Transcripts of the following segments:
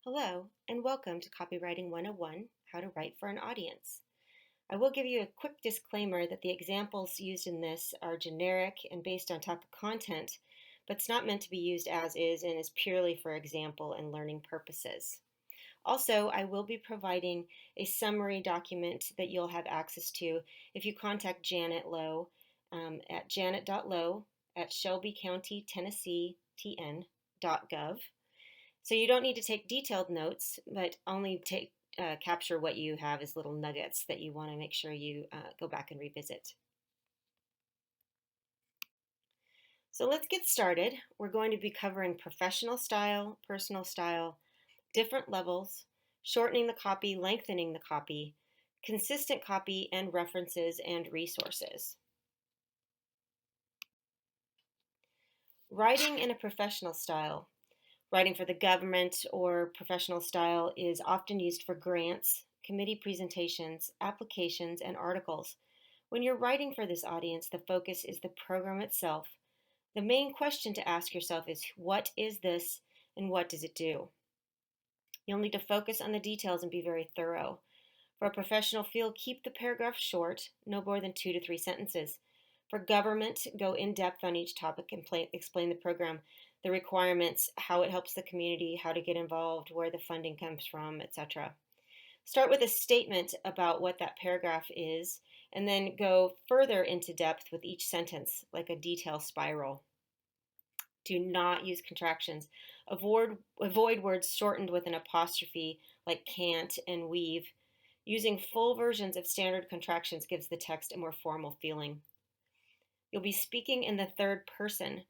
Hello, and welcome to Copywriting 101, How to Write for an Audience. I will give you a quick disclaimer that the examples used in this are generic and based on topic content, but it's not meant to be used as is and is purely for example and learning purposes. Also, I will be providing a summary document that you'll have access to if you contact Janet Lowe at janet.lowe@shelbycountytennessee.gov. So you don't need to take detailed notes, but only capture what you have as little nuggets that you want to make sure you go back and revisit. So let's get started. We're going to be covering professional style, personal style, different levels, shortening the copy, lengthening the copy, consistent copy, and references and resources. Writing in a professional style. Writing for the government or professional style is often used for grants, committee presentations, applications, and articles. When you're writing for this audience, the focus is the program itself. The main question to ask yourself is, what is this and what does it do? You'll need to focus on the details and be very thorough. For a professional field, keep the paragraph short, no more than 2 to 3 sentences. For government, go in depth on each topic and explain the program, the requirements, how it helps the community, how to get involved, where the funding comes from, etc. Start with a statement about what that paragraph is, and then go further into depth with each sentence, like a detail spiral. Do not use contractions. Avoid words shortened with an apostrophe like can't and weave. Using full versions of standard contractions gives the text a more formal feeling. You'll be speaking in the third person.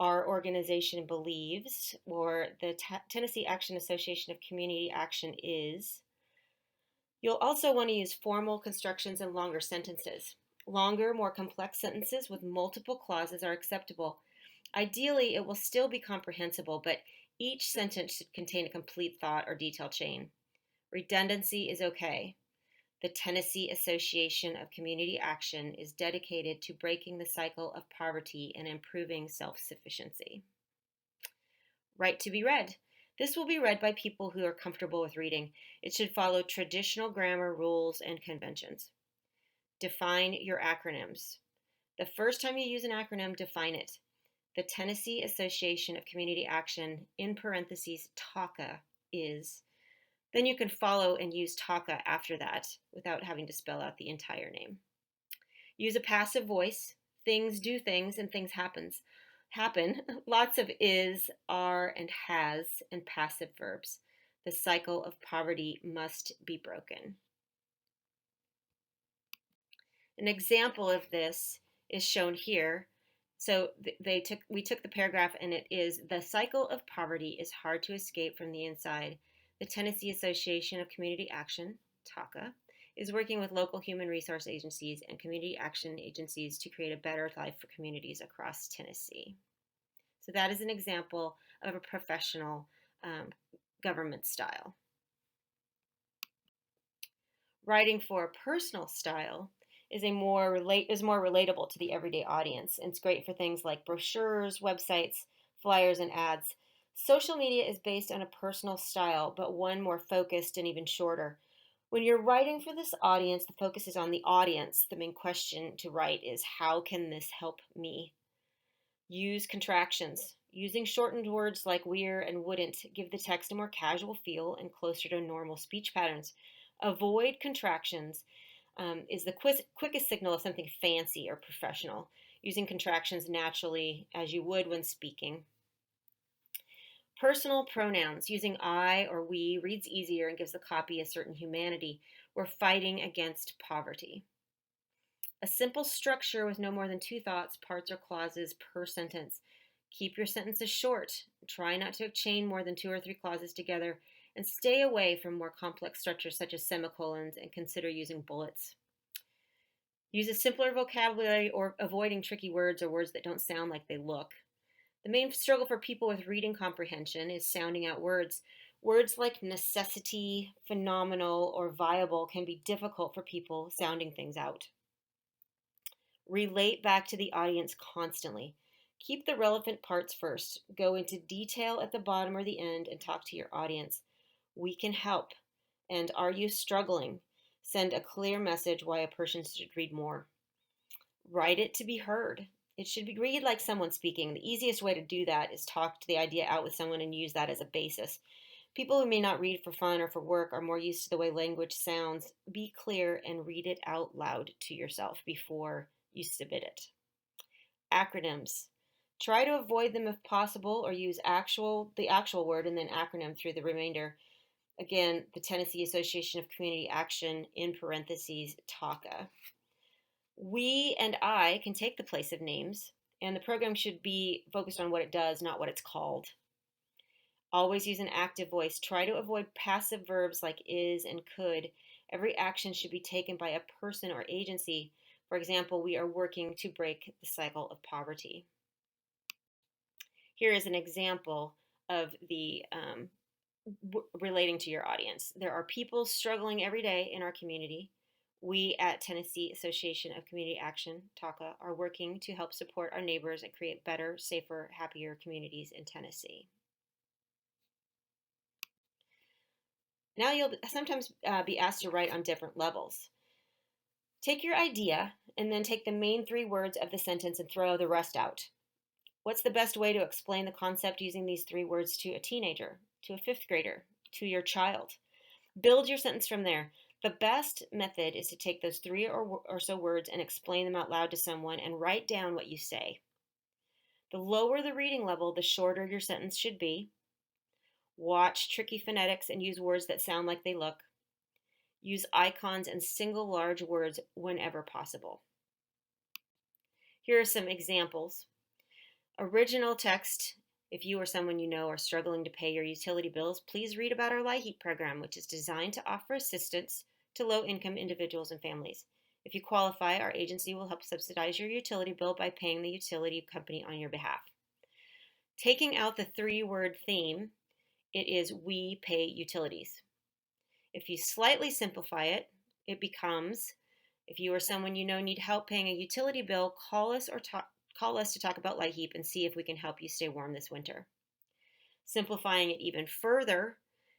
Our organization believes, or the Tennessee Action Association of Community Action is. You'll also want to use formal constructions and longer sentences. Longer, more complex sentences with multiple clauses are acceptable. Ideally, it will still be comprehensible, but each sentence should contain a complete thought or detail chain. Redundancy is okay. The Tennessee Association of Community Action is dedicated to breaking the cycle of poverty and improving self-sufficiency. Write to be read. This will be read by people who are comfortable with reading. It should follow traditional grammar rules and conventions. Define your acronyms. The first time you use an acronym, define it. The Tennessee Association of Community Action, in parentheses, TACA, is. Then you can follow and use TACA after that without having to spell out the entire name. Use a passive voice. Things do things and things happen. Lots of is, are, and has, and passive verbs. The cycle of poverty must be broken. An example of this is shown here. So we took the paragraph and it is, the cycle of poverty is hard to escape from the inside. The Tennessee Association of Community Action, TACA, is working with local human resource agencies and community action agencies to create a better life for communities across Tennessee. So that is an example of a professional government style. Writing for a personal style is more relatable to the everyday audience, and it's great for things like brochures, websites, flyers, and ads. Social media is based on a personal style, but one more focused and even shorter. When you're writing for this audience, the focus is on the audience. The main question to write is, how can this help me? Use contractions. Using shortened words like we're and wouldn't give the text a more casual feel and closer to normal speech patterns. Avoid contractions is the quickest signal of something fancy or professional. Using contractions naturally as you would when speaking. Personal pronouns, using I or we reads easier and gives the copy a certain humanity. We're fighting against poverty. A simple structure with no more than 2 thoughts, parts, or clauses per sentence. Keep your sentences short. Try not to chain more than 2 or 3 clauses together, and stay away from more complex structures such as semicolons, and consider using bullets. Use a simpler vocabulary or avoiding tricky words or words that don't sound like they look. The main struggle for people with reading comprehension is sounding out words. Words like necessity, phenomenal, or viable can be difficult for people sounding things out. Relate back to the audience constantly. Keep the relevant parts first. Go into detail at the bottom or the end and talk to your audience. We can help. And are you struggling? Send a clear message why a person should read more. Write it to be heard. It should be read like someone speaking. The easiest way to do that is talk the idea out with someone and use that as a basis. People who may not read for fun or for work are more used to the way language sounds. Be clear and read it out loud to yourself before you submit it. Acronyms. Try to avoid them if possible or use the actual word and then acronym through the remainder. Again, the Tennessee Association of Community Action, in parentheses, TACA. We and I can take the place of names, and the program should be focused on what it does, not what it's called. Always use an active voice. Try to avoid passive verbs like is and could. Every action should be taken by a person or agency. For example, we are working to break the cycle of poverty. Here is an example of the relating to your audience. There are people struggling every day in our community. We at Tennessee Association of Community Action, TACA, are working to help support our neighbors and create better, safer, happier communities in Tennessee. Now you'll sometimes be asked to write on different levels. Take your idea and then take the main 3 words of the sentence and throw the rest out. What's the best way to explain the concept using these 3 words to a teenager, to a 5th grader, to your child? Build your sentence from there. The best method is to take those 3 or so words and explain them out loud to someone and write down what you say. The lower the reading level, the shorter your sentence should be. Watch tricky phonetics and use words that sound like they look. Use icons and single large words whenever possible. Here are some examples. Original text. If you or someone you know are struggling to pay your utility bills, please read about our LIHEAP program, which is designed to offer assistance to low-income individuals and families. If you qualify, our agency will help subsidize your utility bill by paying the utility company on your behalf. Taking out the 3-word theme, it is we pay utilities. If you slightly simplify it, it becomes, if you or someone you know need help paying a utility bill, call us to talk about LIHEAP and see if we can help you stay warm this winter. Simplifying it even further,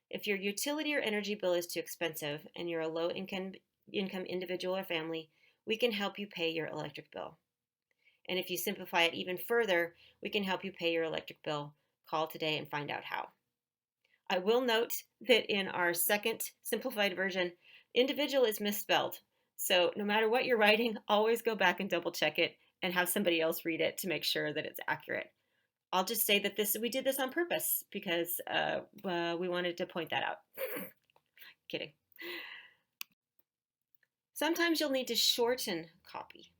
if your utility or energy bill is too expensive and you're a low-income individual or family, we can help you pay your electric bill. And if you simplify it even further, we can help you pay your electric bill. Call today and find out how. I will note that in our second simplified version, individual is misspelled. So no matter what you're writing, always go back and double check it and have somebody else read it to make sure that it's accurate. I'll just say that we did this on purpose because we wanted to point that out. Kidding. Sometimes you'll need to shorten copy.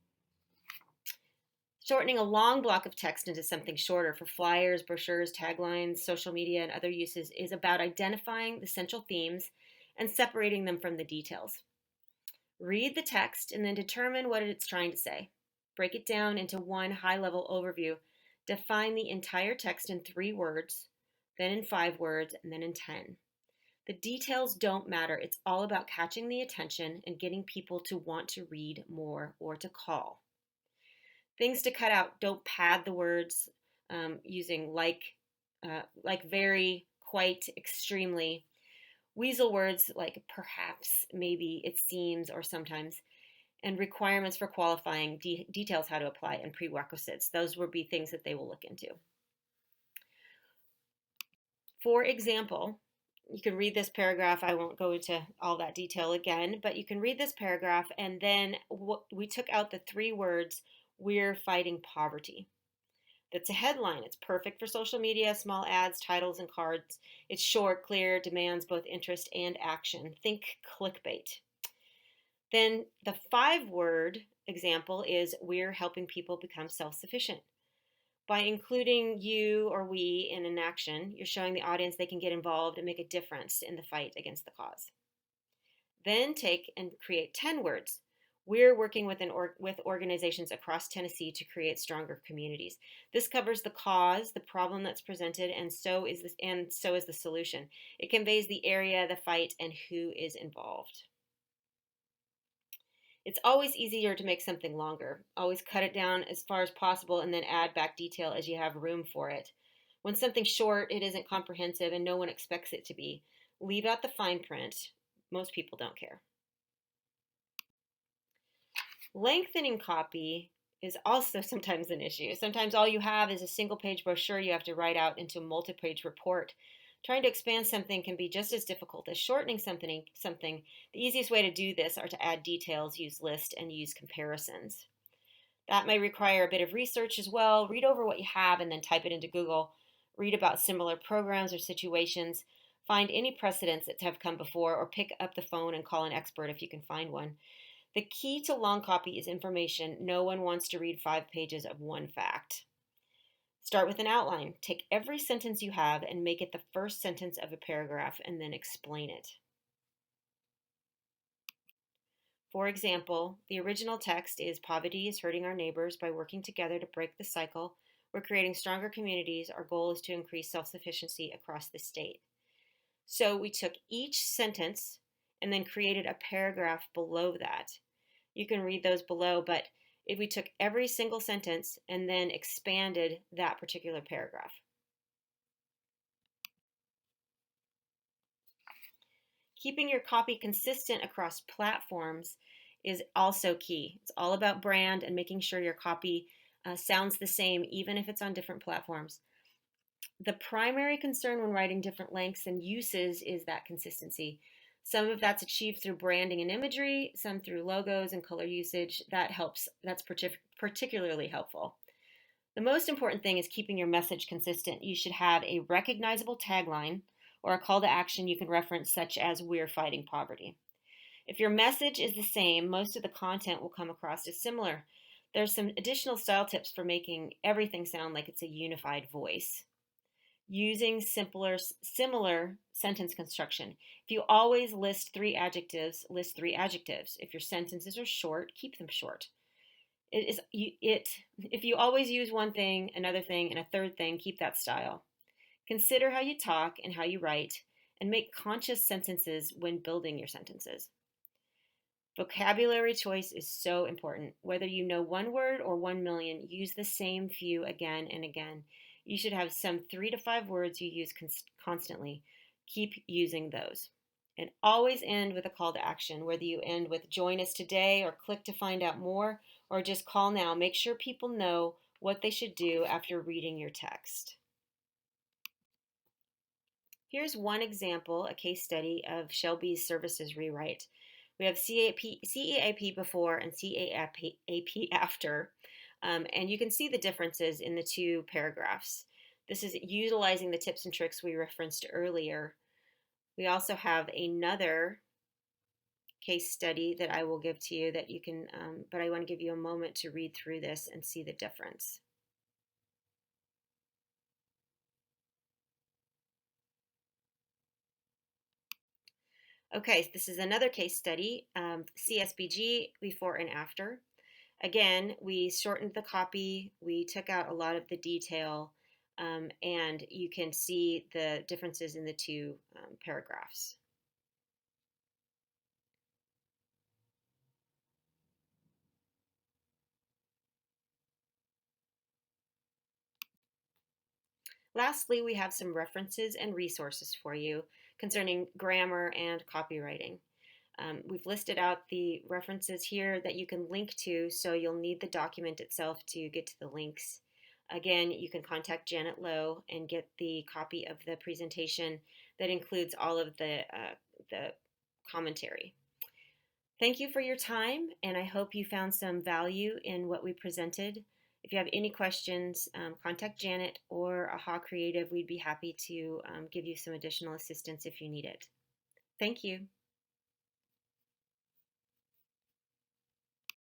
Shortening a long block of text into something shorter for flyers, brochures, taglines, social media, and other uses is about identifying the central themes and separating them from the details. Read the text and then determine what it's trying to say. Break it down into one high-level overview. Define the entire text in 3 words, then in 5 words, and then in 10. The details don't matter. It's all about catching the attention and getting people to want to read more or to call. Things to cut out: don't pad the words using like, very, quite, extremely. Weasel words like perhaps, maybe, it seems, or sometimes. And requirements for qualifying, details how to apply, and prerequisites. Those will be things that they will look into. For example, you can read this paragraph. I won't go into all that detail again, but you can read this paragraph and then we took out the 3 words, we're fighting poverty. That's a headline. It's perfect for social media, small ads, titles, and cards. It's short, clear, demands both interest and action. Think clickbait. Then the 5-word example is we're helping people become self-sufficient. By including you or we in an action, you're showing the audience they can get involved and make a difference in the fight against the cause. Then take and create 10 words. We're working with organizations across Tennessee to create stronger communities. This covers the cause, the problem that's presented, and so is the solution. It conveys the area, the fight, and who is involved. It's always easier to make something longer. Always cut it down as far as possible and then add back detail as you have room for it. When something's short, it isn't comprehensive and no one expects it to be. Leave out the fine print. Most people don't care. Lengthening copy is also sometimes an issue. Sometimes all you have is a single page brochure you have to write out into a multi-page report. Trying to expand something can be just as difficult as shortening something. The easiest way to do this are to add details, use lists, and use comparisons. That may require a bit of research as well. Read over what you have and then type it into Google. Read about similar programs or situations. Find any precedents that have come before, or pick up the phone and call an expert if you can find one. The key to long copy is information. No one wants to read 5 pages of one fact. Start with an outline. Take every sentence you have and make it the first sentence of a paragraph, and then explain it. For example, the original text is "Poverty is hurting our neighbors. By working together to break the cycle, we're creating stronger communities. Our goal is to increase self-sufficiency across the state." So we took each sentence and then created a paragraph below that. You can read those below, but if we took every single sentence and then expanded that particular paragraph. Keeping your copy consistent across platforms is also key. It's all about brand and making sure your copy sounds the same even if it's on different platforms. The primary concern when writing different lengths and uses is that consistency. Some of that's achieved through branding and imagery, some through logos and color usage. That helps. That's particularly helpful. The most important thing is keeping your message consistent. You should have a recognizable tagline or a call to action you can reference, such as "We're fighting poverty." If your message is the same, most of the content will come across as similar. There's some additional style tips for making everything sound like it's a unified voice. Using similar sentence construction. If you always list 3 adjectives, list 3 adjectives. If your sentences are short, keep them short. If you always use one thing, another thing, and a third thing, keep that style. Consider how you talk and how you write, and make conscious sentences when building your sentences. Vocabulary choice is so important. Whether you know 1 word or 1 million, use the same few again and again. You should have some 3 to 5 words you use constantly. Keep using those. And always end with a call to action, whether you end with "Join us today" or "Click to find out more" or just "Call now." Make sure people know what they should do after reading your text. Here's one example, a case study of Shelby's services rewrite. We have CEAP before and CEAP after, and you can see the differences in the 2 paragraphs. This is utilizing the tips and tricks we referenced earlier. We also have another case study that I will give to you that you can, but I want to give you a moment to read through this and see the difference. Okay, this is another case study, CSBG before and after. Again, we shortened the copy, we took out a lot of the detail, and you can see the differences in the 2 paragraphs. Lastly, we have some references and resources for you concerning grammar and copywriting. We've listed out the references here that you can link to, so you'll need the document itself to get to the links. Again, you can contact Janet Lowe and get the copy of the presentation that includes all of the commentary. Thank you for your time, and I hope you found some value in what we presented. If you have any questions, contact Janet or AHA Creative. We'd be happy to give you some additional assistance if you need it. Thank you.